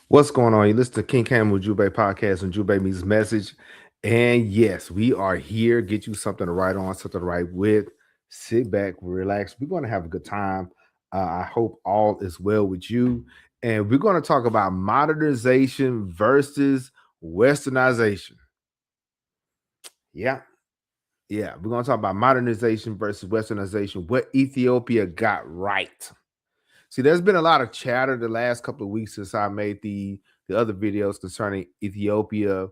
What's going on? You listen to King Cam UJUMBE Podcast and Jube Me's Message. And yes, we are here. Get you something to write on, something to write with. Sit back, relax. We're going to have a good time. I hope all is well with you. And we're going to talk about modernization versus westernization. Yeah. Yeah. We're going to talk about modernization versus westernization, what Ethiopia got right. See, there's been a lot of chatter the last couple of weeks since I made the other videos concerning Ethiopia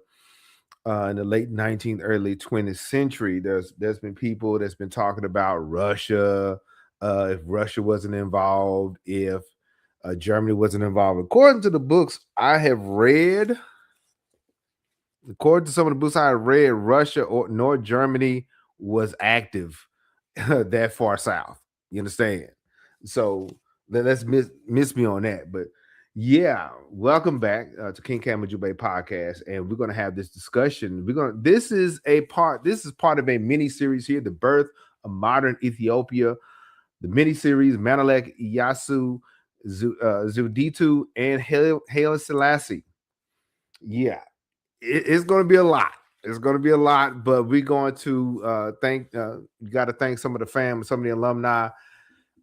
in the late 19th, early 20th century. There's been people that's been talking about Russia, if Russia wasn't involved, if Germany wasn't involved. According to the books I have read, according to some of the books I have read, Russia or nor Germany was active that far south. You understand? So let's miss me on that. But yeah, welcome back to King Cam UJUMBE Podcast, and we're gonna have this discussion. This is part of a mini series here, the birth of modern Ethiopia. The mini series Menelik, Iyasu, Zuditu, and Haile Selassie. Yeah, it's going to be a lot. It's going to be a lot, but we're going to thank. You got to thank some of the fam, some of the alumni.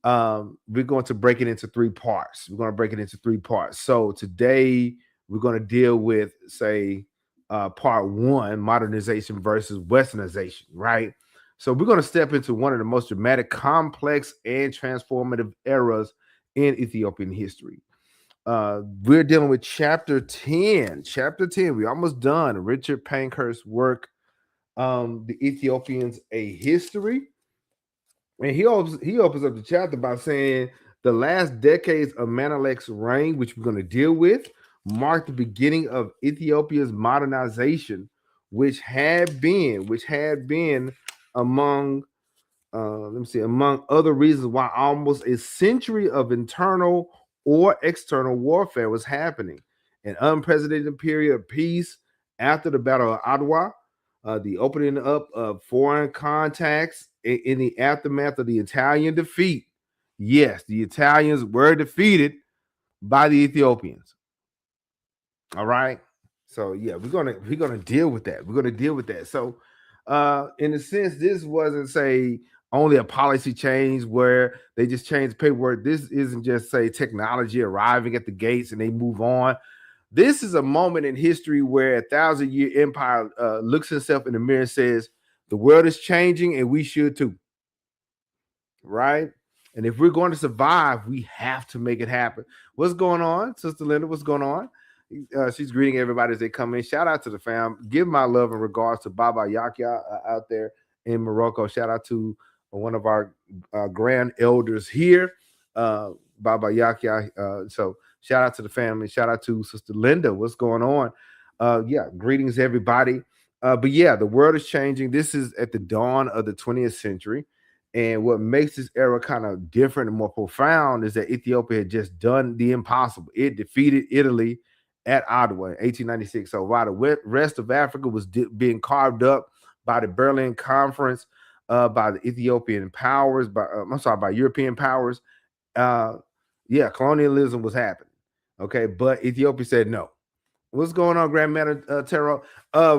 We're going to break it into three parts. We're going to break it into three parts. So today we're going to deal with, say, part one, modernization versus westernization, right? So we're going to step into one of the most dramatic, complex, and transformative eras in Ethiopian history. We're dealing with chapter 10. Chapter 10. We're almost done. Richard Pankhurst's work, The Ethiopians, A History. And he opens up the chapter by saying the last decades of Menelek's reign, which we're going to deal with, marked the beginning of Ethiopia's modernization, which had been among among other reasons why almost a century of internal or external warfare was happening. An unprecedented period of peace after the Battle of Adwa, the opening up of foreign contacts in the aftermath of the Italian defeat. Yes, the Italians were defeated by the Ethiopians. All right. So yeah, we're gonna deal with that. We're gonna deal with that. So in a sense, this wasn't say only a policy change where they just changed paperwork. This isn't just say technology arriving at the gates and they move on. This is a moment in history where a thousand-year empire looks itself in the mirror and says, the world is changing and we should too. Right? And if we're going to survive, we have to make it happen. What's going on, Sister Linda? What's going on? She's greeting everybody as they come in. Shout out to the fam. Give my love and regards to Baba Yakya out there in Morocco. Shout out to one of our grand elders here, Baba Yakya. So shout out to the family. Shout out to Sister Linda. What's going on? Yeah, greetings everybody. But yeah, the world is changing. This is at the dawn of the 20th century. And what makes this era kind of different and more profound is that Ethiopia had just done the impossible. It defeated Italy at Adwa in 1896. So while the rest of Africa was being carved up by the Berlin Conference, by the Ethiopian powers, by European powers, yeah, colonialism was happening. Okay, but Ethiopia said no. What's going on, Grandmaster Taro?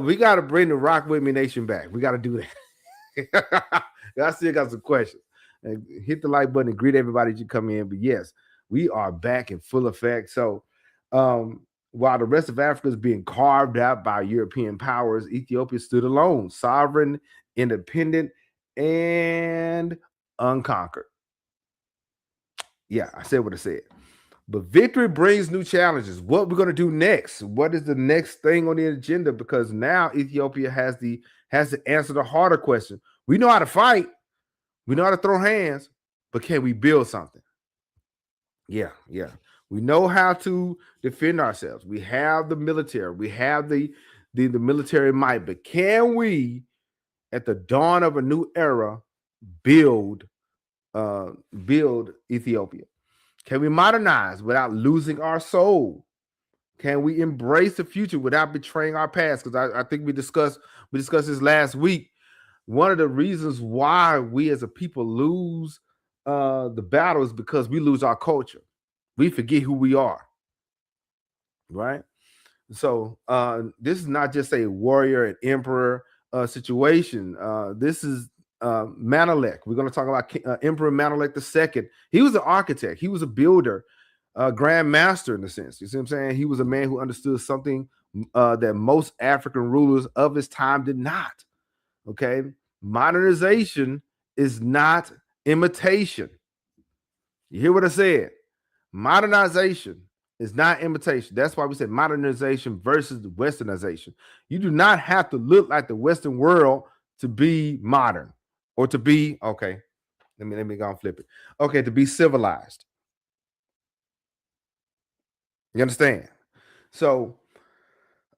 We got to bring the Rock With Me Nation back. We got to do that. I still got some questions. And hit the like button and greet everybody as you come in. But yes, we are back in full effect. So while the rest of Africa is being carved out by European powers, Ethiopia stood alone, sovereign, independent, and unconquered. Yeah, I said what I said. But victory brings new challenges. What we're going to do next? What is the next thing on the agenda? Because now Ethiopia has to answer the harder question. We know how to fight, we know how to throw hands, but can we build something? Yeah. We know how to defend ourselves. We have the military. We have the military might. But can we, at the dawn of a new era, build Ethiopia? Can we modernize without losing our soul? Can we embrace the future without betraying our past? Because I think we discussed this last week. One of the reasons why we as a people lose the battle is because we lose our culture. We forget who we are. right? So this is not just a warrior and emperor situation. This is Menelik. We're going to talk about Emperor Menelik II. He was an architect. He was a builder, grand master in a sense. You see what I'm saying? He was a man who understood something that most African rulers of his time did not. Okay, modernization is not imitation. You hear what I said? Modernization is not imitation. That's why we said modernization versus the Westernization. You do not have to look like the Western world to be modern or to be okay. Let me go and flip it. Okay, to be civilized. You understand? So,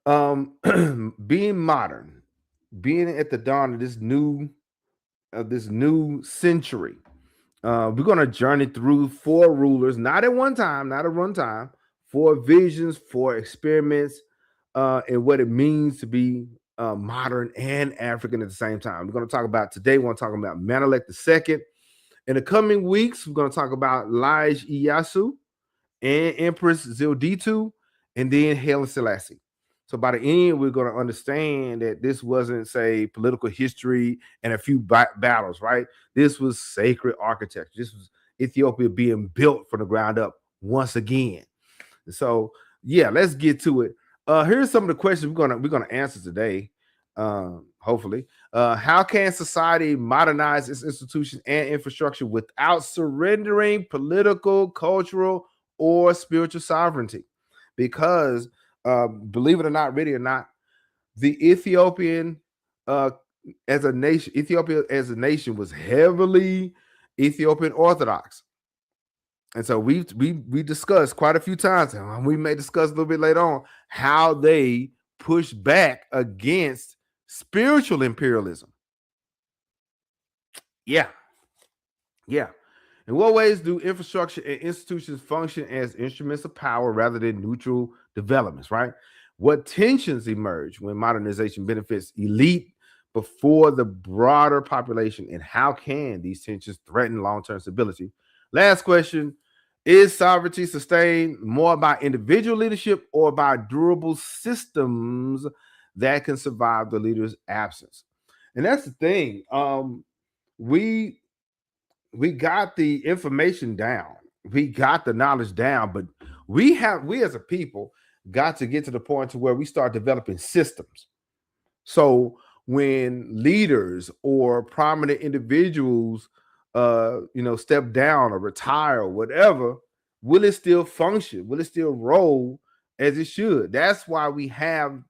being modern, being at the dawn of this new century. We're going to journey through 4 rulers, not at one time, not at one time, 4 visions, 4 experiments, and what it means to be modern and African at the same time. We're going to talk about today, we're going to talk about Menelik II. In the coming weeks, we're going to talk about Lige Iyasu and Empress Zilditu, and then Haile Selassie. So by the end, we're going to understand that this wasn't, say, political history and a few battles, right? This was sacred architecture. This was Ethiopia being built from the ground up once again. So yeah, let's get to it. Here's some of the questions we're gonna answer today. Hopefully, how can society modernize its institutions and infrastructure without surrendering political, cultural, or spiritual sovereignty? Because believe it or not, ready or not, the Ethiopian Ethiopia as a nation was heavily Ethiopian Orthodox. And so we discussed quite a few times, and we may discuss a little bit later on how they push back against spiritual imperialism. Yeah. In what ways do infrastructure and institutions function as instruments of power rather than neutral developments, right? What tensions emerge when modernization benefits elite before the broader population, and how can these tensions threaten long-term stability? Last question, is sovereignty sustained more by individual leadership or by durable systems that can survive the leader's absence? And that's the thing. We got the information down, we got the knowledge down, but we as a people got to get to the point to where we start developing systems. So when leaders or prominent individuals step down or retire or whatever, will it still function? Will it still roll as it should? That's why we have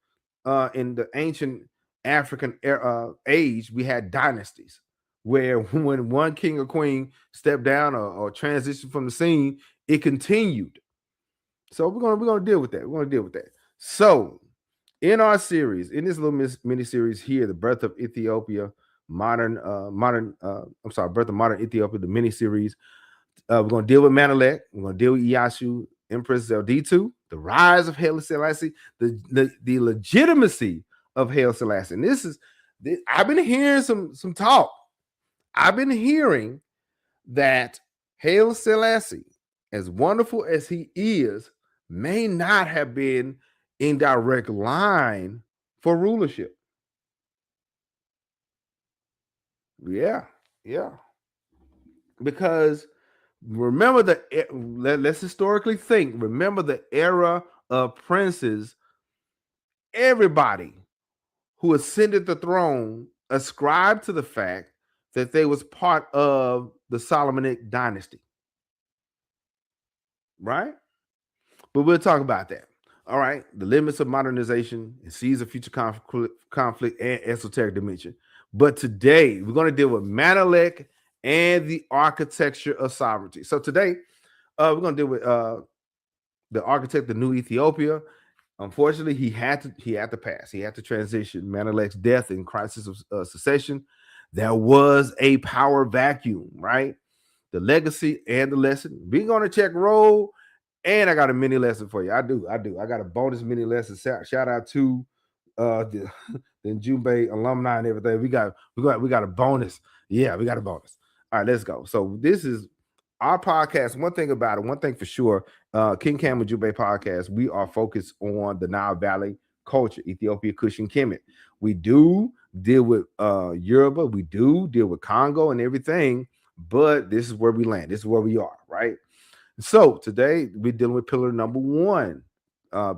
in the ancient African age, we had dynasties where when one king or queen stepped down or transitioned from the scene, it continued. So we're gonna deal with that. We're gonna deal with that. So in our series, in this little mini series here, the birth of Ethiopia, birth of modern Ethiopia, the mini series. We're gonna deal with Menelik. We're gonna deal with Iyasu, Empress Zilditu, the rise of Haile Selassie, the legitimacy of Haile Selassie. And I've been hearing some talk. I've been hearing that Haile Selassie, as wonderful as he is, may not have been in direct line for rulership. Yeah. Because remember let's historically think. Remember the era of princes. Everybody who ascended the throne ascribed to the fact that they was part of the Solomonic dynasty. Right? But we'll talk about that. All right. The limits of modernization and seeds of future conflict and esoteric dimension. But today we're going to deal with Menelik and the architecture of sovereignty. So today we're going to deal with the architect of New Ethiopia. Unfortunately, he had to pass. He had to transition. Menelik's death and crisis of secession. There was a power vacuum, right? The legacy and the lesson. We're going to check roll. And I got a mini lesson for you. I do. I got a bonus mini lesson. Shout out to the UJUMBE alumni and everything. We got a bonus. Yeah, we got a bonus. All right, let's go. So this is our podcast, one thing about it, one thing for sure, King Cam UJUMBE Podcast, we are focused on the Nile Valley culture, Ethiopia, Kush, and Kemet. We do deal with Yoruba, we do deal with Congo and everything, but this is where we land. This is where we are, right? So today we're dealing with pillar number one.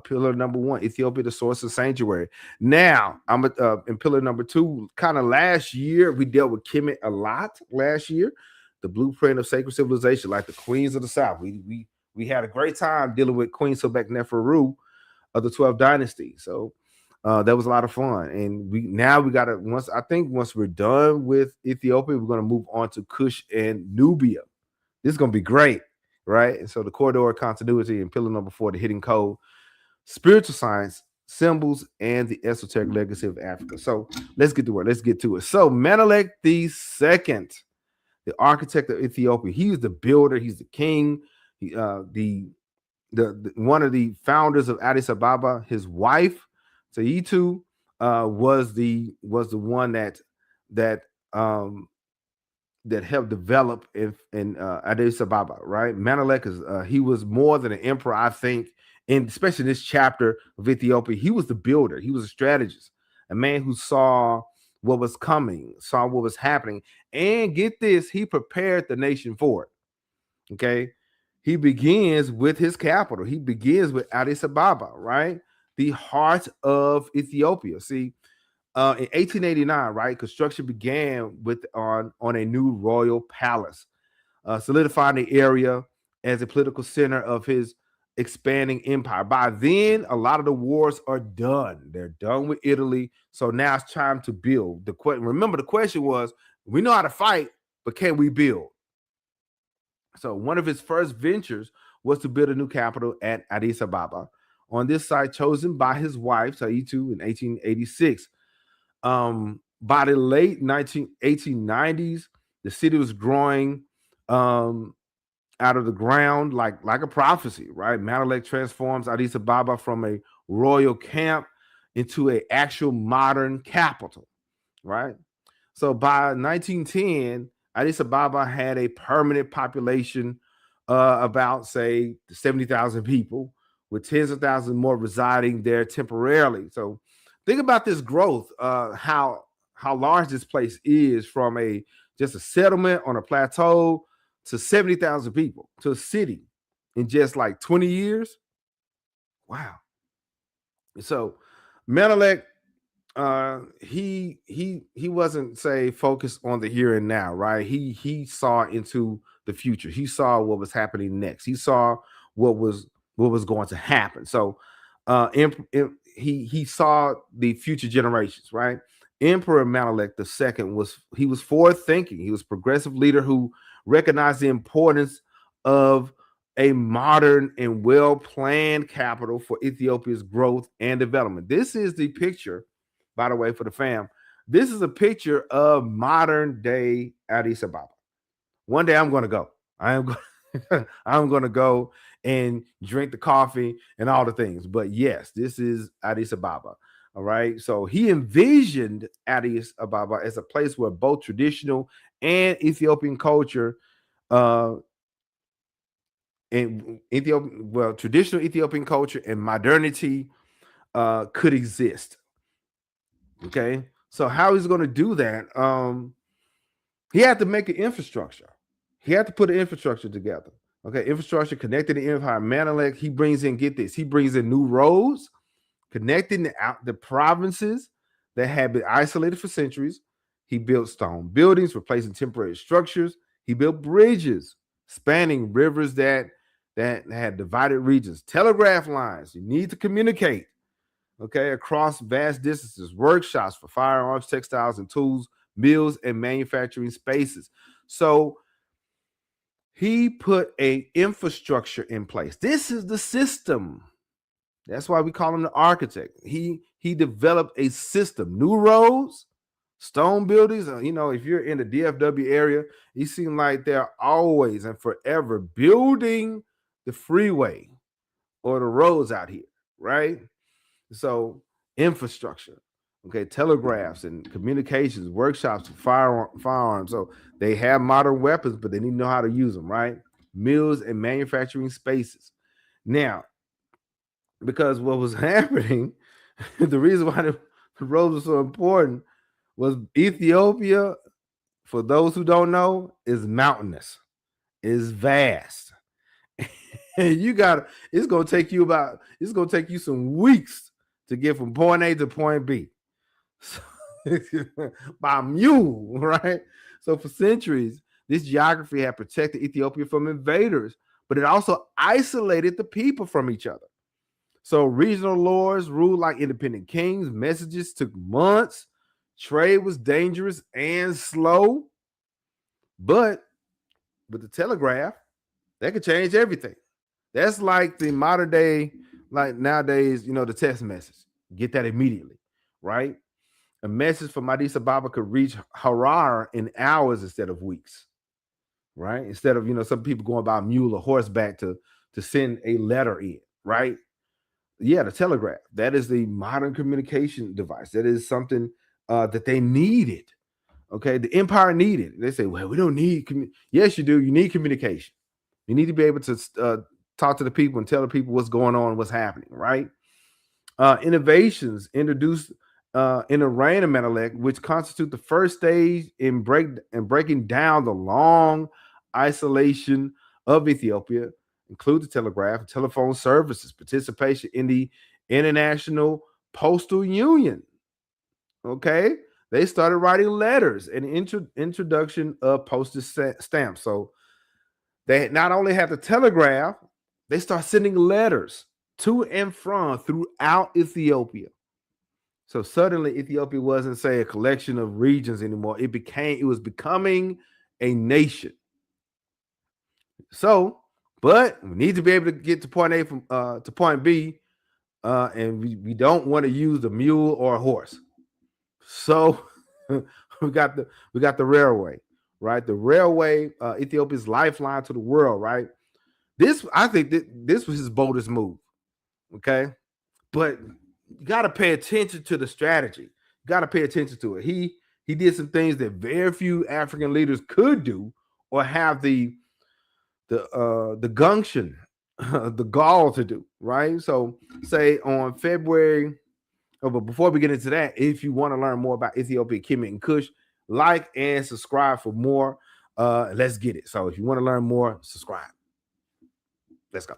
Pillar number one, Ethiopia, the source of sanctuary. Now, I'm in pillar number two. Kind of last year, we dealt with Kemet a lot. Last year, the blueprint of sacred civilization, like the queens of the South. We had a great time dealing with Queen Sobek Neferu of the 12th dynasty. So that was a lot of fun. And we got to once we're done with Ethiopia, we're going to move on to Kush and Nubia. This is going to be great, right? And so the corridor of continuity and pillar number four, the hidden code, spiritual science, symbols, and the esoteric legacy of Africa. So let's get to work. Let's get to it. So Menelik II, the architect of Ethiopia, he's the builder. He's the king. He, the one of the founders of Addis Ababa. His wife, Saitu, was the one that helped develop in Addis Ababa, right? Menelik is he was more than an emperor, I think, and especially in this chapter of Ethiopia, he was the builder, he was a strategist, a man who saw what was coming, saw what was happening, and get this, he prepared the nation for it. Okay, he begins with his capital. He begins with Addis Ababa, right? The heart of Ethiopia. See, in 1889, right, construction began on a new royal palace, solidifying the area as a political center of his expanding empire. By then, a lot of the wars are done. They're done with Italy. So now it's time to build. Remember, the question was, we know how to fight, but can we build? So one of his first ventures was to build a new capital at Addis Ababa on this site chosen by his wife, Saitu, in 1886. By the late 1890s, the city was growing out of the ground like a prophecy, right? Menelik transforms Addis Ababa from a royal camp into an actual modern capital, right? So by 1910, Addis Ababa had a permanent population about, say, 70,000 people, with tens of thousands more residing there temporarily. So think about this growth, how large this place is, from just a settlement on a plateau to 70,000 people, to a city in just like 20 years. Wow. So Menelik, he wasn't, say, focused on the here and now, right? He saw into the future. He saw what was happening next. He saw what was going to happen. So he saw the future generations, right? Emperor Menelik II was forward thinking. He was a progressive leader who recognized the importance of a modern and well-planned capital for Ethiopia's growth and development. This is the picture, by the way, for the fam. This is a picture of modern day Addis Ababa. One day I'm going to go. I'm going to go and drink the coffee and all the things. But yes, this is Addis Ababa. All right. So he envisioned Addis Ababa as a place where both traditional and Ethiopian culture, traditional Ethiopian culture and modernity could exist. Okay. So how he's going to do that? He had to make an infrastructure. He had to put an infrastructure together. Okay, infrastructure connected to empire. Menelik, he brings in, get this, he brings in new roads, connecting the provinces that had been isolated for centuries. He built stone buildings, replacing temporary structures. He built bridges spanning rivers that had divided regions. Telegraph lines, you need to communicate, okay, across vast distances. Workshops for firearms, textiles, and tools, mills, and manufacturing spaces. So he put an infrastructure in place. This is the system. That's why we call him the architect. He developed a system, new roads, stone buildings. If you're in the DFW area, you seem like they're always and forever building the freeway or the roads out here, right? So infrastructure, okay, telegraphs and communications, workshops for firearms. So they have modern weapons, but they need to know how to use them, right? mills, and manufacturing spaces. Now, because what was happening, the reason why the roads were so important was Ethiopia, for those who don't know, is mountainous, is vast. And it's gonna take you some weeks to get from point A to point B. So, by mule, right? So for centuries, this geography had protected Ethiopia from invaders, but it also isolated the people from each other. So regional lords ruled like independent kings. Messages took months. Trade was dangerous and slow. But with the telegraph, that could change everything. That's like the modern day, like nowadays, the text message. Get that immediately, right? A message from Addis Ababa could reach Harar in hours instead of weeks, right? Instead of, some people going by mule or horseback to send a letter in, right? Yeah, the telegraph. That is the modern communication device. That is something that they needed. Okay, the empire needed. They say, well, we don't need. Yes, you do. You need communication. You need to be able to talk to the people and tell the people what's going on, what's happening, right? Innovations introduced in the reign of Menelik, which constitute the first stage in breaking down the long isolation of Ethiopia, include the telegraph and telephone services, participation in the International Postal Union. Okay, they started writing letters and introduction of postage stamps. So they not only had the telegraph, they start sending letters to and from throughout Ethiopia. So suddenly Ethiopia wasn't, say, a collection of regions anymore. It was becoming a nation. So, but we need to be able to get to point A from to point B, and we don't want to use the mule or a horse. So we got the railway, right? The railway, Ethiopia's lifeline to the world, right? I think this was his boldest move. Okay, but you got to pay attention to the strategy. You got to pay attention to it. He did some things that very few African leaders could do or have the gumption, the gall to do, right? So say on February, but before we get into that, if you want to learn more about Ethiopia, Kemet, and Kush, like and subscribe for more. Let's get it. So if you want to learn more, subscribe. Let's go.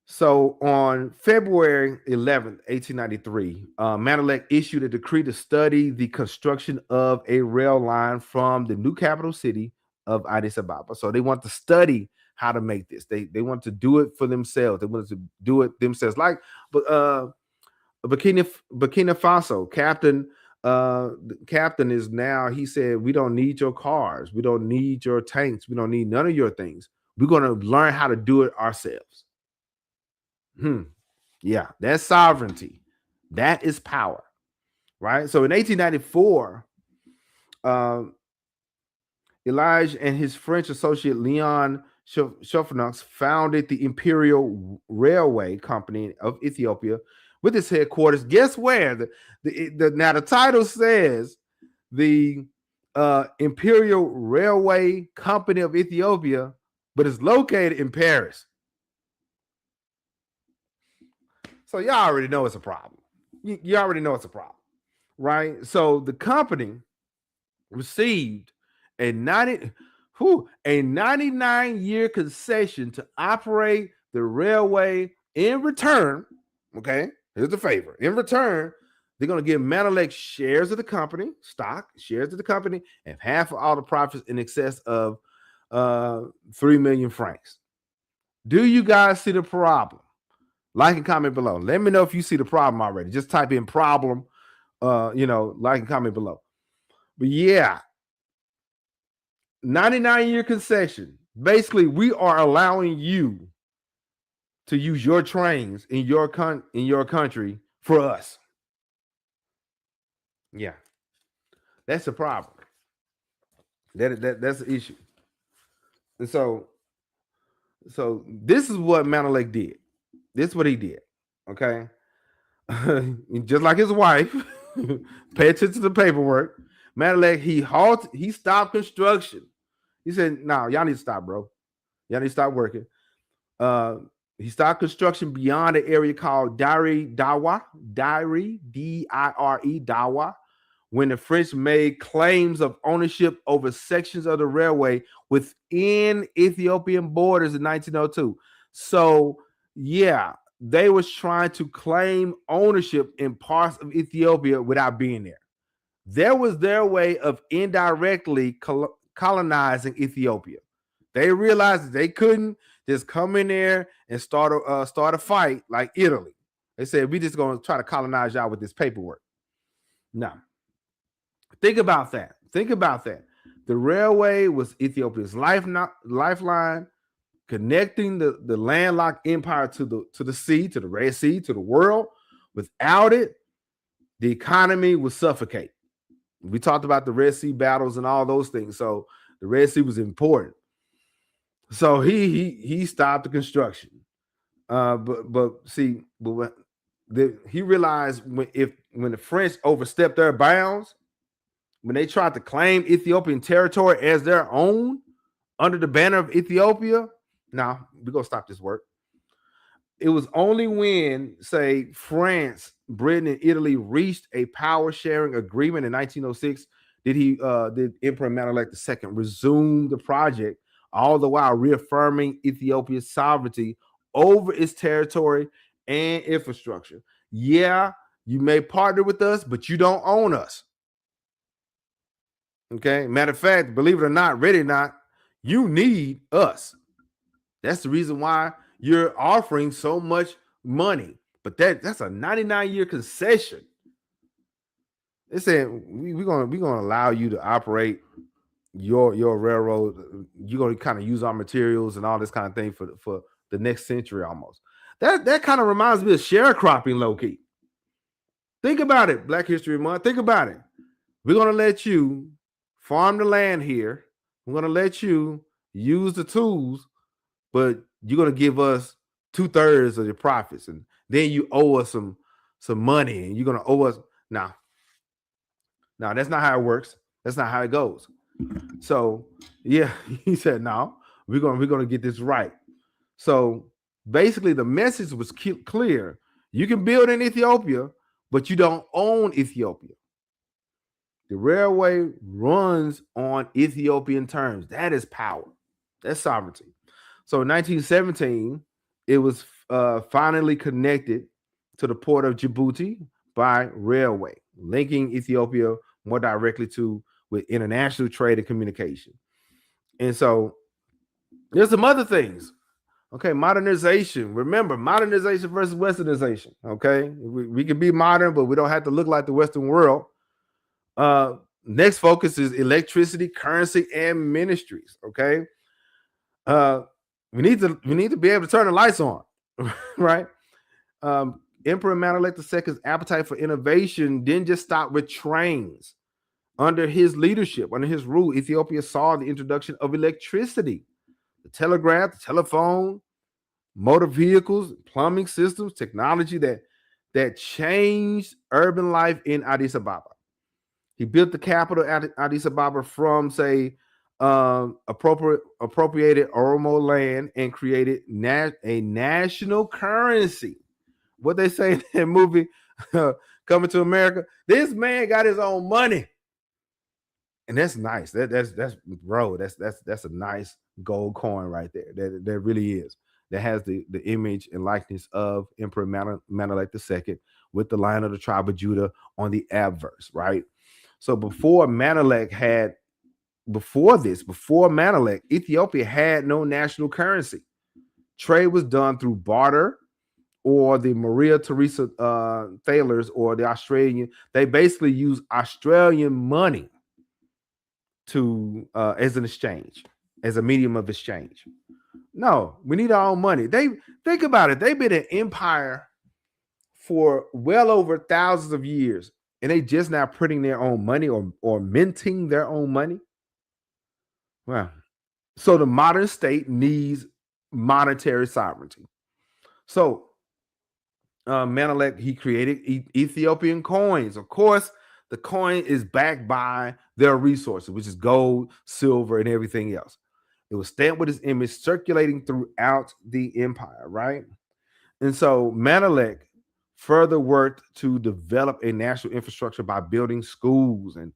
So on February 11th, 1893, Menelik issued a decree to study the construction of a rail line from the new capital city of Addis Ababa. So they want to study how to make this. They want to do it for themselves. They want to do it themselves. Like, but Burkina Faso captain is now, he said, we don't need your cars, we don't need your tanks, we don't need none of your things. We're going to learn how to do it ourselves. Yeah, that's sovereignty. That is power, right? So in 1894, Elijah and his French associate Leon Chauffenux founded the Imperial Railway Company of Ethiopia with its headquarters. Guess where? Now the title says the Imperial Railway Company of Ethiopia, but it's located in Paris. So y'all already know it's a problem. You already know it's a problem, right? So the company received a 99-year concession to operate the railway. In return, okay, here's the favor. In return, they're going to give Menelik shares of the company, shares of the company, and half of all the profits in excess of 3 million francs. Do you guys see the problem? Like and comment below. Let me know if you see the problem already. Just type in problem, like and comment below. But yeah, 99-year concession. Basically, we are allowing you to use your trains in your country for us. Yeah, that's the problem. That's the issue. And so this is what Menelik did. This is what he did. Okay, just like his wife. Pay attention to the paperwork. Menelik, he stopped construction. He said, "No, y'all need to stop, bro. Y'all need to start working. He started construction beyond the area called Dawa, Dire, Dawa, when the French made claims of ownership over sections of the railway within Ethiopian borders in 1902. So, yeah, they was trying to claim ownership in parts of Ethiopia without being there. There was their way of indirectly colonizing Ethiopia. They realized that they couldn't just come in there and start a fight like Italy. They said, we just going to try to colonize y'all with this paperwork. Now, think about that. Think about that. The railway was Ethiopia's lifeline, connecting the landlocked empire to the sea, to the Red Sea, to the world. Without it, the economy would suffocate. We talked about the Red Sea battles and all those things. So the Red Sea was important. So he stopped the construction. But he realized when the French overstepped their bounds, when they tried to claim Ethiopian territory as their own under the banner of Ethiopia, now we're gonna stop this work. It was only when, say, France, Britain, and Italy reached a power sharing agreement in 1906 did Emperor Menelik II resume the project, all the while reaffirming Ethiopia's sovereignty over its territory and infrastructure. Yeah, you may partner with us, but you don't own us. Okay. Matter of fact, believe it or not, ready or not, you need us. That's the reason why you're offering so much money. But that's a 99-year concession. They said we're gonna allow you to operate your railroad. You're gonna kind of use our materials and all this kind of thing for the next century almost. That kind of reminds me of sharecropping, low key. Think about it, Black History Month. Think about it. We're gonna let you farm the land here. We're gonna let you use the tools, but you're gonna give us 2/3 of your profits, and then you owe us some money, and you're gonna owe us. Now, that's not how it works. That's not how it goes. So, yeah, he said, no, we're gonna get this right. So basically, the message was clear. You can build in Ethiopia, but you don't own Ethiopia. The railway runs on Ethiopian terms. That is power. That's sovereignty. So in 1917, it was finally connected to the port of Djibouti by railway, linking Ethiopia more directly with international trade and communication. And so there's some other things. Okay, modernization. Remember, modernization versus westernization. Okay, we can be modern, but we don't have to look like the Western world. Next focus is electricity, currency, and ministries. Okay, we need to be able to turn the lights on, right? Emperor Menelik II's appetite for innovation didn't just stop with trains. Under his leadership, under his rule, Ethiopia saw the introduction of electricity, the telegraph, the telephone, motor vehicles, plumbing systems, technology that changed urban life in Addis Ababa. He built the capital Addis Ababa from, say, appropriated Oromo land and created a national currency. What they say in that movie, Coming to America, this man got his own money. And that's nice. That's a nice gold coin right there. That really is. That has the image and likeness of Emperor Menelik II with the Lion of the tribe of Judah on the obverse, right? So before Menelik, Ethiopia had no national currency. Trade was done through barter, or the Maria Theresa thalers, or the Australian. They basically use Australian money to as an exchange, as a medium of exchange. No, we need our own money. They think about it. They've been an empire for well over thousands of years, and they just now printing their own money or minting their own money. Well, so the modern state needs monetary sovereignty. So Menelik, he created Ethiopian coins. Of course, the coin is backed by their resources, which is gold, silver, and everything else. It was stamped with his image, circulating throughout the empire, right? And so Menelik further worked to develop a national infrastructure by building schools and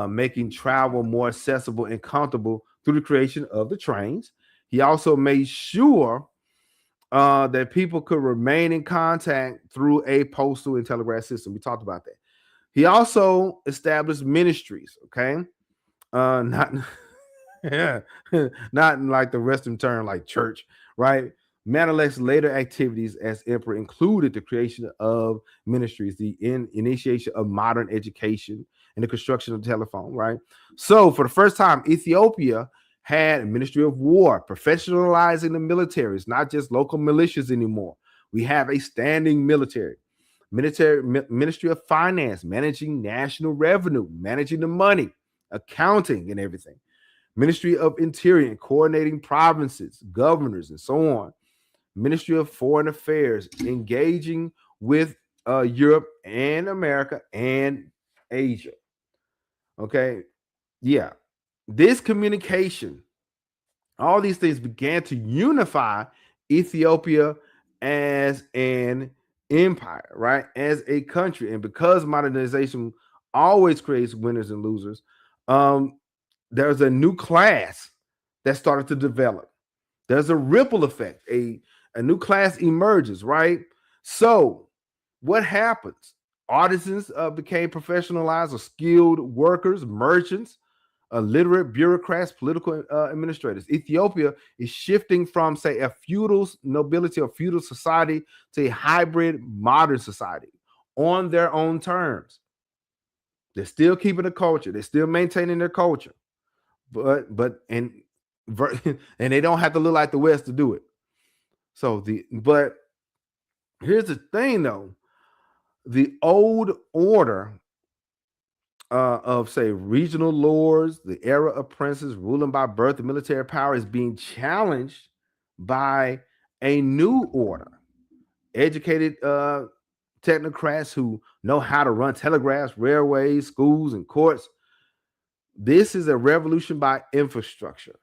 making travel more accessible and comfortable through the creation of the trains. He also made sure that people could remain in contact through a postal and telegraph system. We talked about that. He also established ministries, okay? Not yeah, not in like the Western term like church, right? Menelik's later activities as emperor included the creation of ministries, the initiation of modern education, and the construction of the telephone, right? So, for the first time, Ethiopia had a ministry of war, professionalizing the militaries, not just local militias anymore. We have a standing ministry of finance, managing national revenue, managing the money, accounting, and everything. Ministry of Interior, coordinating provinces, governors, and so on. Ministry of Foreign Affairs, engaging with Europe and America and Asia. Okay. Yeah. This communication, all these things began to unify Ethiopia as an empire, right? As a country. And because modernization always creates winners and losers, there's a new class that started to develop. There's a ripple effect. A new class emerges, right? So what happens? Artisans became professionalized or skilled workers, merchants, literate bureaucrats, political administrators. Ethiopia is shifting from, say, a feudal nobility or feudal society to a hybrid modern society on their own terms. They're still keeping the culture. They're still maintaining their culture, and they don't have to look like the West to do it. But here's the thing, though. The old order of, say, regional lords, the era of princes ruling by birth and military power is being challenged by a new order. Educated technocrats who know how to run telegraphs, railways, schools, and courts. This is a revolution by infrastructure.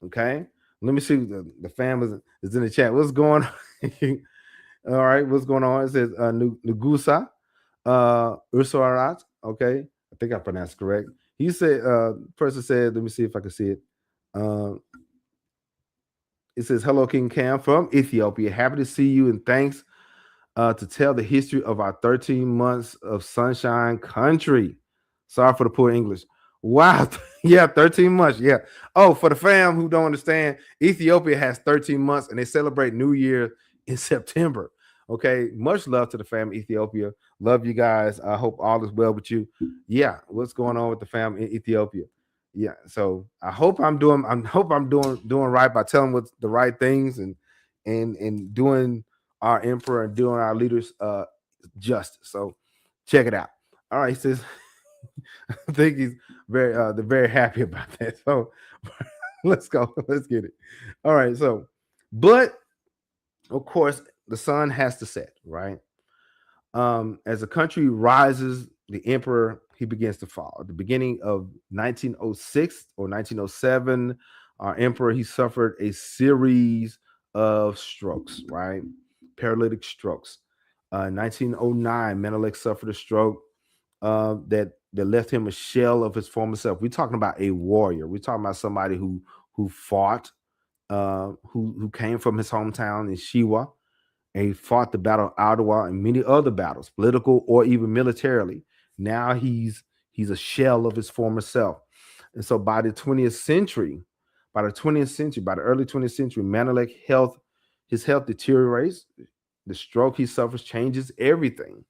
Okay. Let me see. The fam is in the chat. What's going on? All right. What's going on? It says Nugusa Ursarat. Okay. I think I pronounced correct. He said, person said, let me see if I can see it. It says, hello, King Cam from Ethiopia. Happy to see you and thanks to tell the history of our 13 months of sunshine country. Sorry for the poor English. Wow. Yeah, 13 months. Yeah. Oh, for the fam who don't understand, Ethiopia has 13 months and they celebrate New Year in September. Okay. Much love to the fam Ethiopia. Love you guys. I hope all is well with you. Yeah. What's going on with the fam in Ethiopia? Yeah. So I hope I'm doing right by telling what's the right things and doing our emperor and doing our leaders justice. So check it out. All right, sis. I think he's they're very happy about that. So let's go. Let's get it. All right. So, but of course, the sun has to set, right? As the country rises, the emperor he begins to fall. At the beginning of 1906 or 1907, our emperor he suffered a series of strokes, right? Paralytic strokes. 1909, Menelik suffered a stroke that left him a shell of his former self. We're talking about a warrior. We're talking about somebody who fought, who came from his hometown in Shiwa, and he fought the Battle of Adwa and many other battles, political or even militarily. Now he's a shell of his former self. And so by the early 20th century, Menelik his health deteriorates. The stroke he suffers changes everything.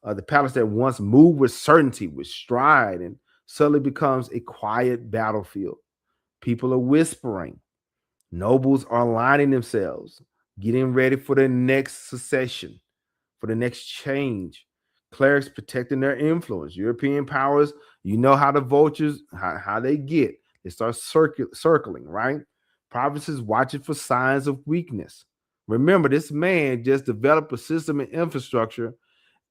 The palace that once moved with certainty, with stride, and suddenly becomes a quiet battlefield. People are whispering. Nobles are aligning themselves, getting ready for the next secession, for the next change. Clerics protecting their influence. European powers, you know how the vultures, how they get. They start circling, right? Provinces watching for signs of weakness. Remember, this man just developed a system and infrastructure,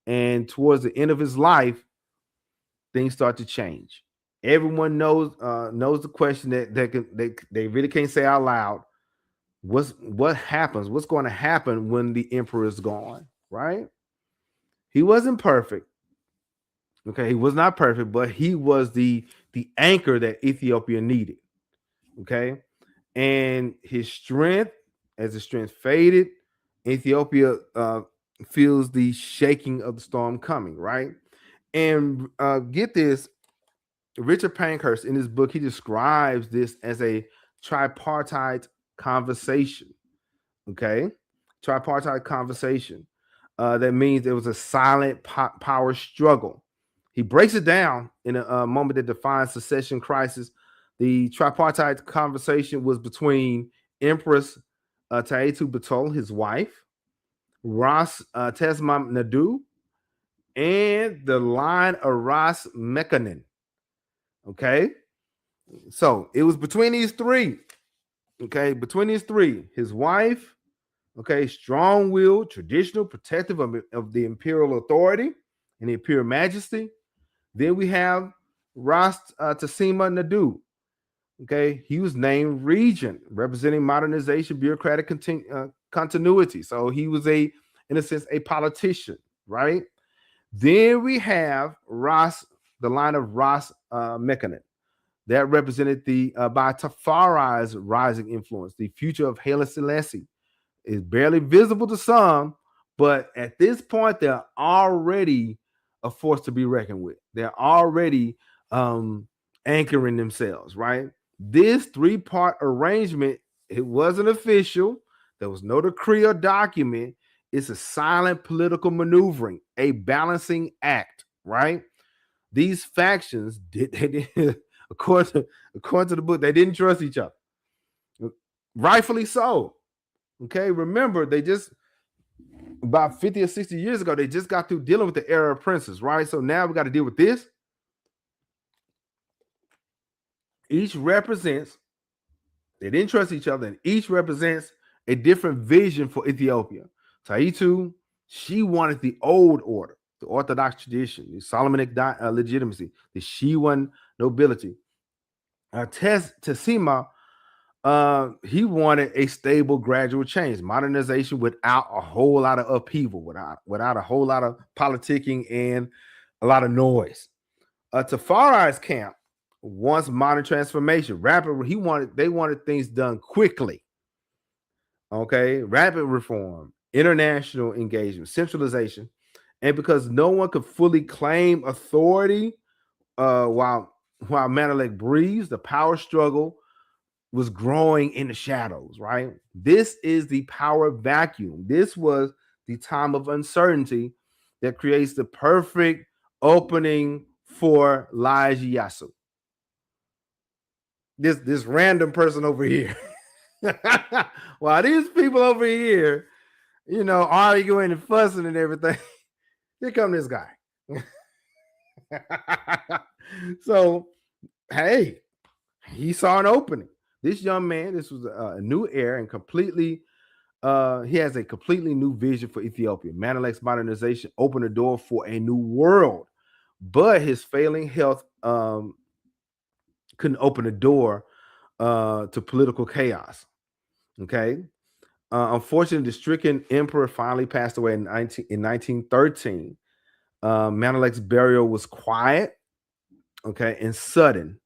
and towards the end of his life, things start to change. Everyone knows the question that they really can't say out loud. What happens? What's going to happen when the emperor is gone? Right? He wasn't perfect. Okay, he was not perfect, but he was the anchor that Ethiopia needed. Okay, and his strength, as his strength faded, Ethiopia feels the shaking of the storm coming. Right, and get this, Richard Pankhurst in his book, he describes this as a tripartite conversation. Okay, tripartite conversation. That means there was a silent power struggle. He breaks it down in a moment that defines secession crisis. The tripartite conversation was between Empress Taetu Batol, his wife, Ras Tesma Nadu, and the line of Ras Mekanen. Okay, so it was between these three. Okay, between these three, his wife, okay, strong-willed, traditional, protective of the imperial authority and the imperial majesty. Then we have Ras Tassima Nadu. Okay, he was named regent, representing modernization, bureaucratic continuity. So he was in a sense, a politician, right? Then we have Ras, the line of Ras Mekanen. That represented the by Tafari's rising influence, the future of Haile Selassie is barely visible to some, but at this point, they're already a force to be reckoned with. They're already anchoring themselves, right? This three-part arrangement, it wasn't official. There was no decree or document. It's a silent political maneuvering, a balancing act, right? These factions according to the book, they didn't trust each other. Rightfully so. Okay, remember, they just about 50 or 60 years ago, they just got through dealing with the era of princes, right? So now we got to deal with this. Each represents, they didn't trust each other, and each represents a different vision for Ethiopia. Taitu, she wanted the old order, the Orthodox tradition, the Solomonic legitimacy, the Shiwan nobility. Tessima, he wanted a stable, gradual change, modernization without a whole lot of upheaval, without a whole lot of politicking and a lot of noise. Tafari's camp wants modern transformation, rapid. They wanted things done quickly. Okay, rapid reform, international engagement, centralization, and because no one could fully claim authority, while Menelik breathes, the power struggle was growing in the shadows, right? This is the power vacuum. This was the time of uncertainty that creates the perfect opening for Iyasu. This random person over here. While these people over here, arguing and fussing and everything, here come this guy. So, hey, he saw an opening. This young man, this was a new era and completely, he has a completely new vision for Ethiopia. Menelik's modernization opened the door for a new world, but his failing health couldn't open the door to political chaos. Okay. Unfortunately, the stricken emperor finally passed away in 1913. Menelik's burial was quiet, okay, and sudden.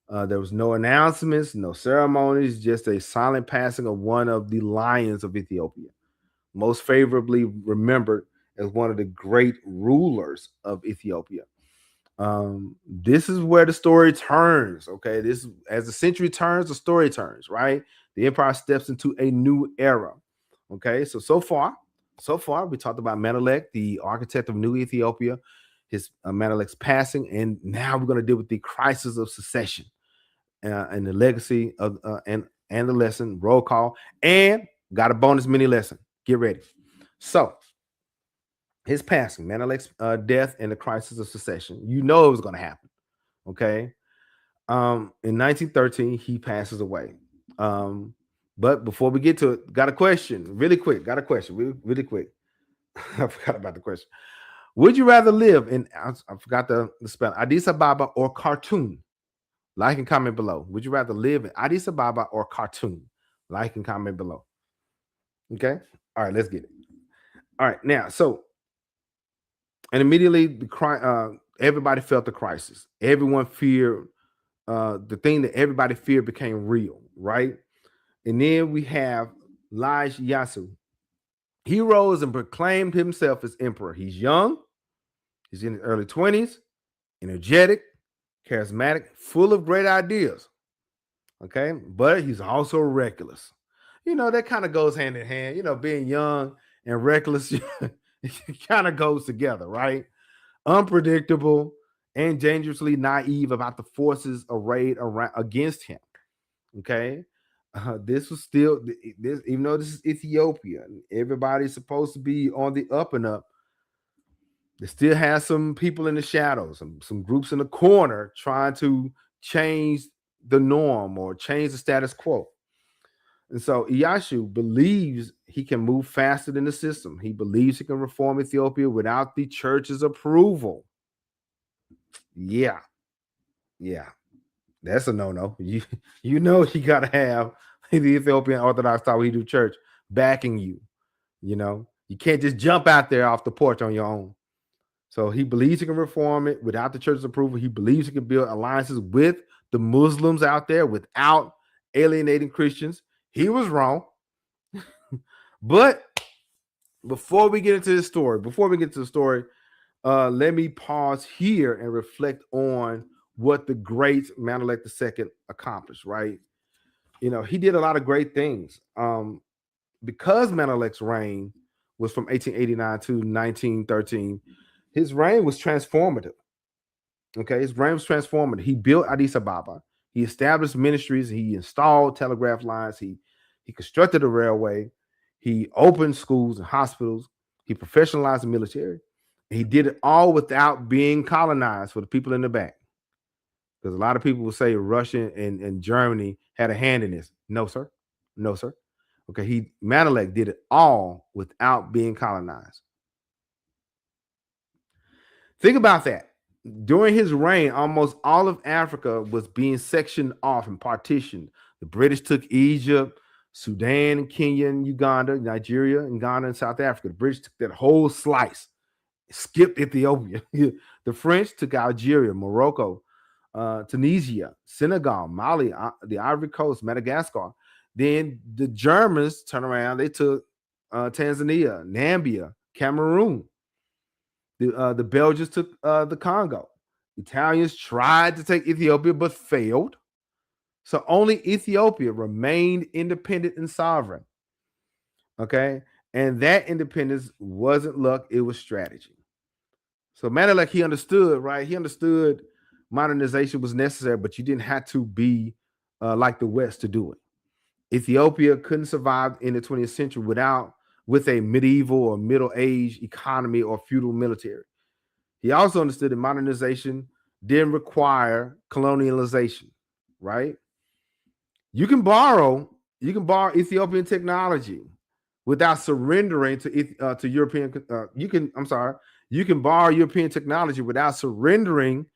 There was no announcements, no ceremonies, just a silent passing of one of the lions of Ethiopia, most favorably remembered as one of the great rulers of Ethiopia. This is where the story turns. Okay, this as the century turns, the story turns. Right, the empire steps into a new era. Okay, so far we talked about Menelik, the architect of New Ethiopia, his Menelik's passing, and now we're going to deal with the crisis of secession and the legacy of and the lesson. Roll call, and got a bonus mini lesson. Get ready. So his passing, Menelik's death, and the crisis of secession. You know it was going to happen. Okay. In 1913, he passes away. But before we get to it, got a question really quick. Really quick. I forgot about the question. Would you rather live in, I forgot the spell, Addis Ababa or Khartoum? Like and comment below. Would you rather live in Addis Ababa or Khartoum? Like and comment below. Okay. All right, let's get it. All right, now, so and immediately everybody felt the crisis. Everyone feared the thing that everybody feared became real, right? And then we have Iyasu. He rose and proclaimed himself as emperor. He's young, he's in his early 20s, energetic, charismatic, full of great ideas. Okay, but he's also reckless. That kind of goes hand in hand. Being young and reckless, it kind of goes together, right? Unpredictable and dangerously naive about the forces arrayed against him. Okay, this was still this, even though this is Ethiopia, everybody's supposed to be on the up and up. They still has some people in the shadows, some groups in the corner trying to change the norm or change the status quo. And so Iyasu believes he can move faster than the system. He believes he can reform Ethiopia without the church's approval. Yeah. That's a no-no. You gotta have the Ethiopian Orthodox Tawidu Church backing you. You can't just jump out there off the porch on your own. So he believes he can reform it without the church's approval. He believes he can build alliances with the Muslims out there without alienating Christians. He was wrong. But before we get into the story, let me pause here and reflect on what the great Menelik II accomplished, right? He did a lot of great things. Because Menelik's reign was from 1889 to 1913, his reign was transformative. Okay, his reign was transformative. He built Addis Ababa. He established ministries. He installed telegraph lines. He constructed a railway. He opened schools and hospitals. He professionalized the military. He did it all without being colonized, for the people in the back. Because a lot of people will say Russia and Germany had a hand in this. No, sir. No, sir. Okay, Menelik did it all without being colonized. Think about that. During his reign, almost all of Africa was being sectioned off and partitioned. The British took Egypt, Sudan, Kenya, and Uganda, Nigeria, and Ghana, and South Africa. The British took that whole slice, skipped Ethiopia. The French took Algeria, Morocco, Tunisia, Senegal, Mali, the Ivory Coast, Madagascar. Then the Germans turned around. They took Tanzania, Namibia, Cameroon. The Belgians took the Congo. Italians tried to take Ethiopia but failed. So only Ethiopia remained independent and sovereign. Okay. And that independence wasn't luck, it was strategy. So Menelik, he understood, right? He understood modernization was necessary, but you didn't have to be like the West to do it. Ethiopia couldn't survive in the 20th century with a medieval or middle age economy or feudal military. He also understood that modernization didn't require colonialization, right? You can borrow Ethiopian technology without surrendering to European. You can borrow European technology without surrendering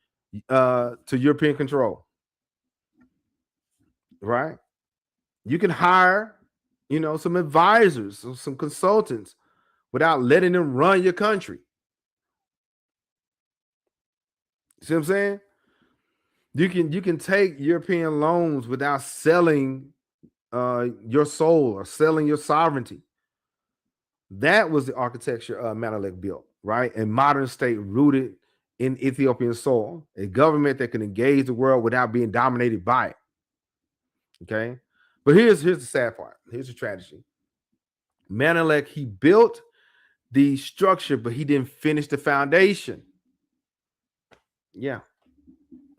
to European control, right? You can hire, some advisors, some consultants, without letting them run your country. See what I'm saying? You can take European loans without selling your soul or selling your sovereignty. That was the architecture Menelik built, right? A modern state rooted in Ethiopian soil, a government that can engage the world without being dominated by it. Okay, but here's the sad part. Here's the tragedy. Menelik, he built the structure, but he didn't finish the foundation. Yeah,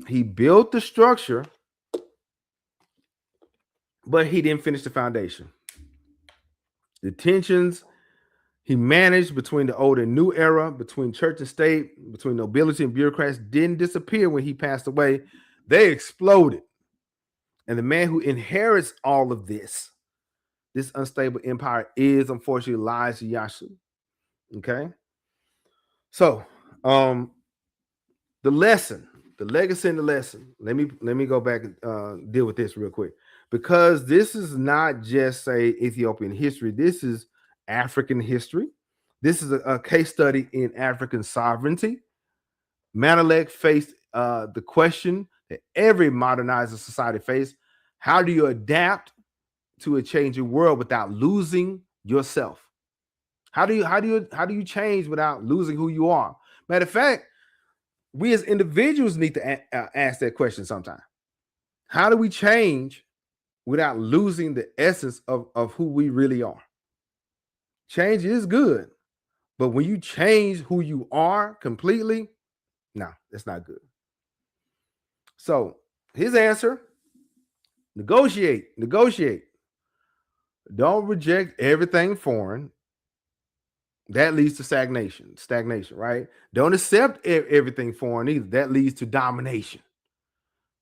he built the structure, but he didn't finish the foundation. The tensions he managed between the old and new era, between church and state, between nobility and bureaucrats, didn't disappear when he passed away. They exploded. And the man who inherits all of this unstable empire, is unfortunately Iyasu. Okay. So, the lesson The legacy and the lesson. Let me go back and deal with this real quick, because this is not just say Ethiopian history. This is African history. This is a case study in African sovereignty. Menelik faced the question that every modernized society faced: how do you adapt to a changing world without losing yourself? How do you change without losing who you are? Matter of fact, we as individuals need to ask that question sometime. How do we change without losing the essence of who we really are? Change is good, but when you change who you are completely, no, that's not good. So his answer: negotiate. Don't reject everything foreign. That leads to stagnation, right? Don't accept everything foreign either. That leads to domination.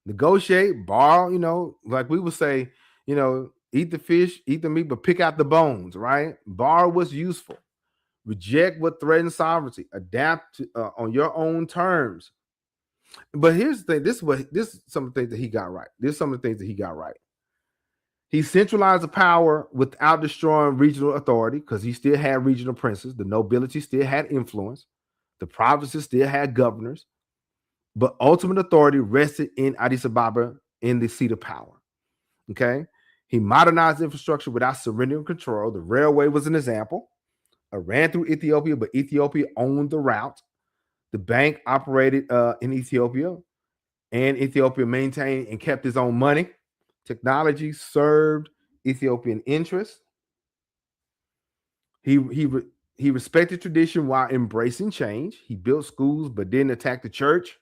Negotiate, borrow, like we would say, eat the fish, eat the meat, but pick out the bones, right? Borrow what's useful. Reject what threatens sovereignty. Adapt on your own terms. But here's the thing. This is some of the things that he got right. He centralized the power without destroying regional authority, because he still had regional princes. The nobility still had influence. The provinces still had governors. But ultimate authority rested in Addis Ababa, in the seat of power. Okay? He modernized infrastructure without surrendering control. The railway was an example. It ran through Ethiopia, but Ethiopia owned the route. The bank operated in Ethiopia, and Ethiopia maintained and kept its own money. Technology served Ethiopian interests. He respected tradition while embracing change. He built schools but didn't attack the church.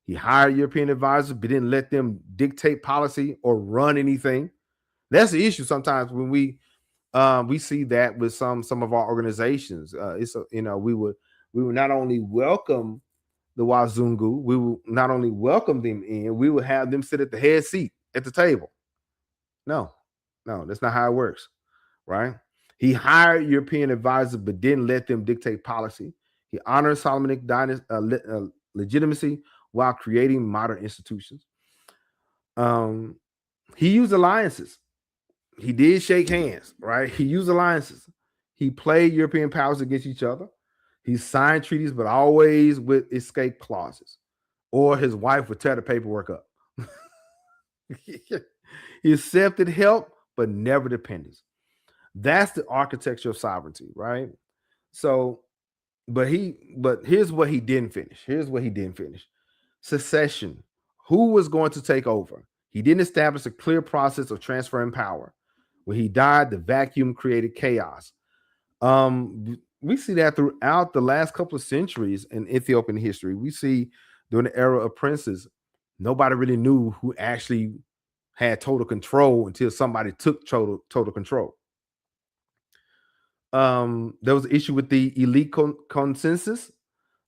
He hired European advisors but didn't let them dictate policy or run anything. That's the issue sometimes when we see that with some of our organizations. We would not only welcome the Wazungu, we will not only welcome them in, we will have them sit at the head seat at the table. No, that's not how it works, right? He hired European advisors but didn't let them dictate policy. He honored Solomonic legitimacy while creating modern institutions. He used alliances. He did shake hands, right? He used alliances. He played European powers against each other. He signed treaties, but always with escape clauses, or his wife would tear the paperwork up. He accepted help, but never dependence. That's the architecture of sovereignty, right? So, but here's what he didn't finish. Succession. Who was going to take over? He didn't establish a clear process of transferring power. When he died, the vacuum created chaos. We see that throughout the last couple of centuries in Ethiopian history. We see during the era of princes, nobody really knew who actually had total control until somebody took total control. There was an issue with the elite consensus.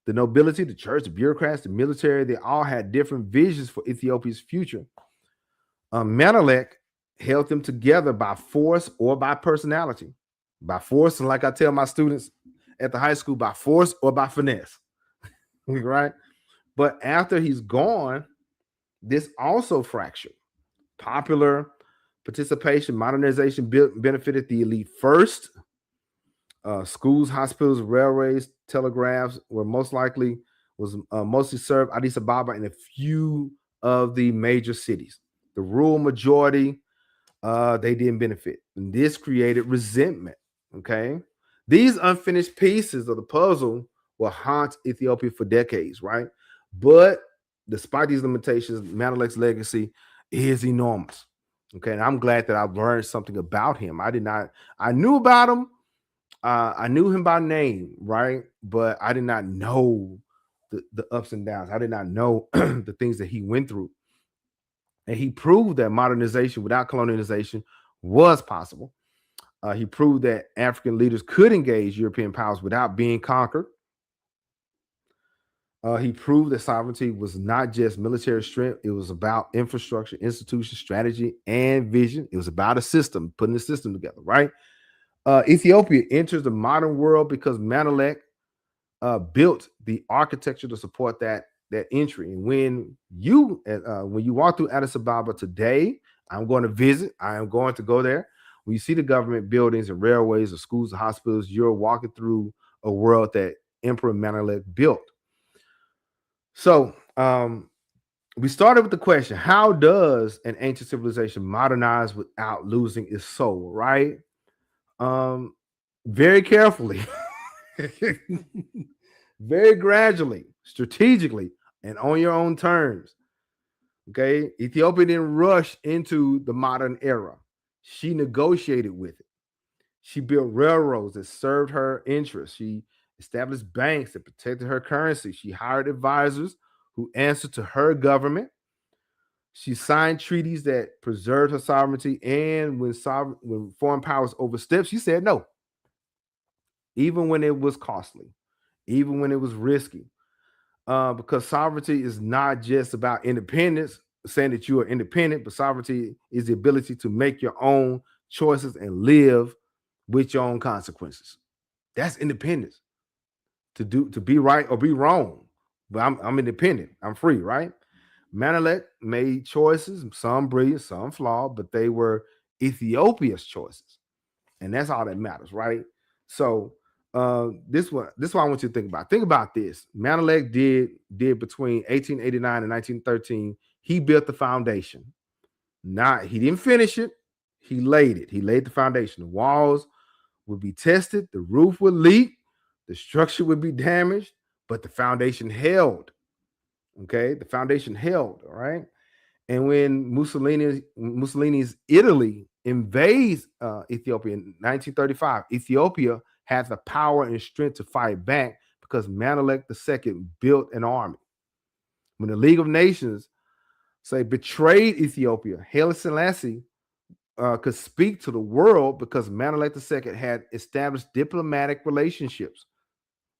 The nobility, the church, the bureaucrats, the military, they all had different visions for Ethiopia's future. Menelik held them together by force or by personality. By force, and like I tell my students at the high school, by force or by finesse, right? But after he's gone, this also fractured. Popular participation, modernization benefited the elite first. Schools, hospitals, railways, telegraphs were mostly served Addis Ababa and a few of the major cities. The rural majority, they didn't benefit. And this created resentment. Okay. These unfinished pieces of the puzzle will haunt Ethiopia for decades, right? But despite these limitations, Menelik's legacy is enormous. Okay. And I'm glad that I've learned something about him. I knew about him. I knew him by name, right? But I did not know the ups and downs. I did not know the things that he went through. And he proved that modernization without colonization was possible. He proved that African leaders could engage European powers without being conquered. He proved that sovereignty was not just military strength. It was about infrastructure, institution, strategy, and vision. It was about a system, putting the system together, right? Ethiopia enters the modern world because Menelik built the architecture to support that that entry. And when you walk through Addis Ababa today, I'm going to visit. I am going to go there. When you see the government buildings and railways or schools and hospitals, you're walking through a world that Emperor Menelik built. So we started with the question: how does an ancient civilization modernize without losing its soul? Right? Very carefully, very gradually, strategically, and on your own terms. Okay, Ethiopia didn't rush into the modern era. She negotiated with it. She built railroads that served her interests. She established banks that protected her currency. She hired advisors who answered to her government. She signed treaties that preserved her sovereignty. And when foreign powers overstepped, she said no, even when it was costly, even when it was risky. Because sovereignty is not just about independence, saying that you are independent, but sovereignty is the ability to make your own choices and live with your own consequences. That's independence. To be right or be wrong. But I'm independent. I'm free, right? Menelik made choices, some brilliant, some flawed, but they were Ethiopia's choices. And that's all that matters, right? So this one I want you to think about. Think about this. Menelik did between 1889 and 1913. He built the foundation. He didn't finish it. He laid it. He laid the foundation. The walls would be tested. The roof would leak. The structure would be damaged, but the foundation held. Okay, the foundation held. All right. And when Mussolini's Italy invades Ethiopia in 1935, Ethiopia had the power and strength to fight back because Menelik II built an army. When the League of Nations betrayed Ethiopia, Haile Selassie could speak to the world because Menelik II had established diplomatic relationships.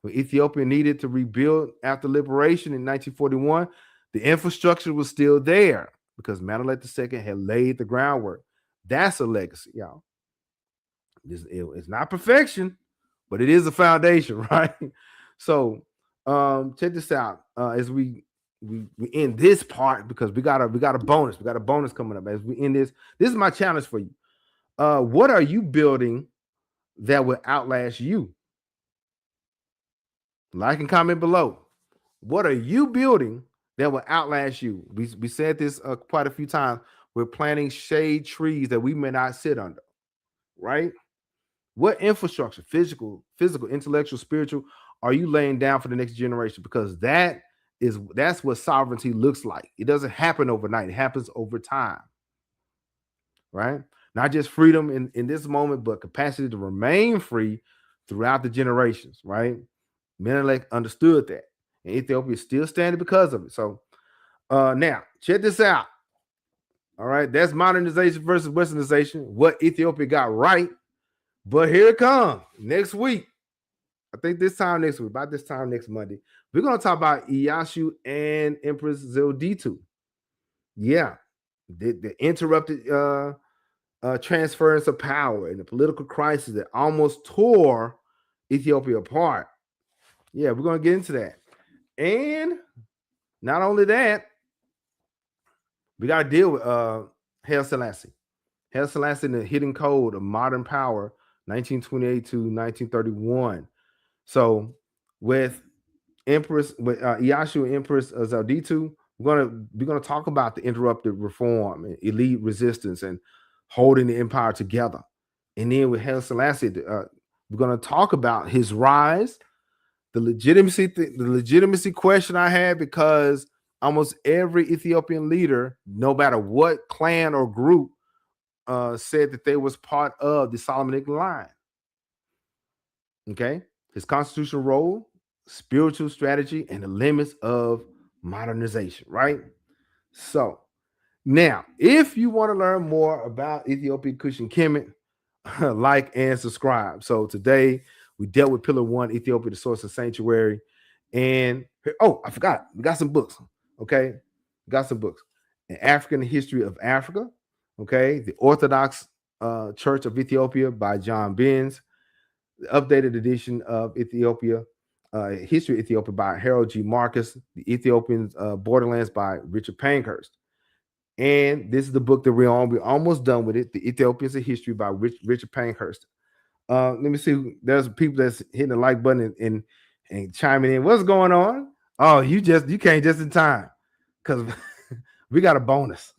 When Ethiopia needed to rebuild after liberation in 1941, the infrastructure was still there because Menelik II had laid the groundwork. That's a legacy, y'all. It's not perfection, but it is a foundation, right? So check this out as we end this part, because we got a bonus. We got a bonus coming up as we end this. This is my challenge for you. What are you building that will outlast you? Like and comment below. What are you building that will outlast you? We said this quite a few times. We're planting shade trees that we may not sit under, right? What infrastructure, physical, intellectual, spiritual, are you laying down for the next generation? Because that's what sovereignty looks like. It doesn't happen overnight. It happens over time, right? Not just freedom in this moment, but capacity to remain free throughout the generations, right? Menelik understood that. And Ethiopia is still standing because of it. So now, check this out. All right, that's modernization versus westernization, what Ethiopia got right. But here it comes next week. I think about this time next Monday, we're going to talk about Iyasu and Empress Zilditu. Yeah, the interrupted transference of power and the political crisis that almost tore Ethiopia apart. Yeah, we're going to get into that. And not only that, we got to deal with Haile Selassie. Haile Selassie and the hidden code of modern power, 1928 to 1931. So with Iyasu and Empress Zilditu, we're gonna talk about the interrupted reform and elite resistance and holding the empire together. And then with Haile Selassie, we're gonna talk about his rise, the legitimacy question I had, because almost every Ethiopian leader, no matter what clan or group, said that they was part of the Solomonic line. Okay, his constitutional role, spiritual strategy, and the limits of modernization, right? So now, if you want to learn more about Ethiopian Cushion Kemet, like and subscribe. So today we dealt with Pillar 1, Ethiopia, the source of sanctuary. And I forgot, we got some books. Okay, we got some books. An African History of Africa. Okay, the Orthodox Church of Ethiopia by John Benz. The updated edition of Ethiopia, History of Ethiopia by Harold G. Marcus, The Ethiopian Borderlands by Richard Pankhurst. And this is the book that we're on. We're almost done with it. The Ethiopians of History by Richard Pankhurst. Let me see. There's people that's hitting the like button and chiming in. What's going on? Oh, you came just in time because we got a bonus.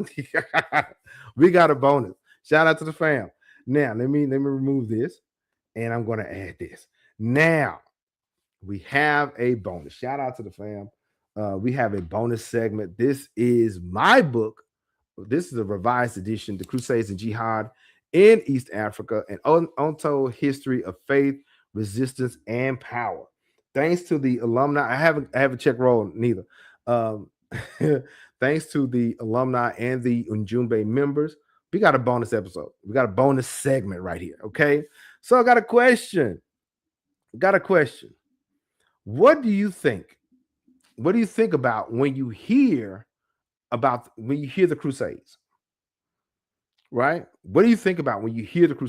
We got a bonus. Shout out to the fam. Now let me remove this, and I'm going to add this. Now we have a bonus. Shout out to the fam. We have a bonus segment. This is my book. This is a revised edition, The Crusades and Jihad in East Africa, an untold history of faith, resistance, and power. Thanks to the alumni, I haven't checked roll neither. Thanks to the alumni and the UJUMBE members, we got a bonus episode. We got a bonus segment right here. Okay, so I got a question. What do you think? What do you think about when you hear the Crusades? Right? What do you think about when you hear the Crusades?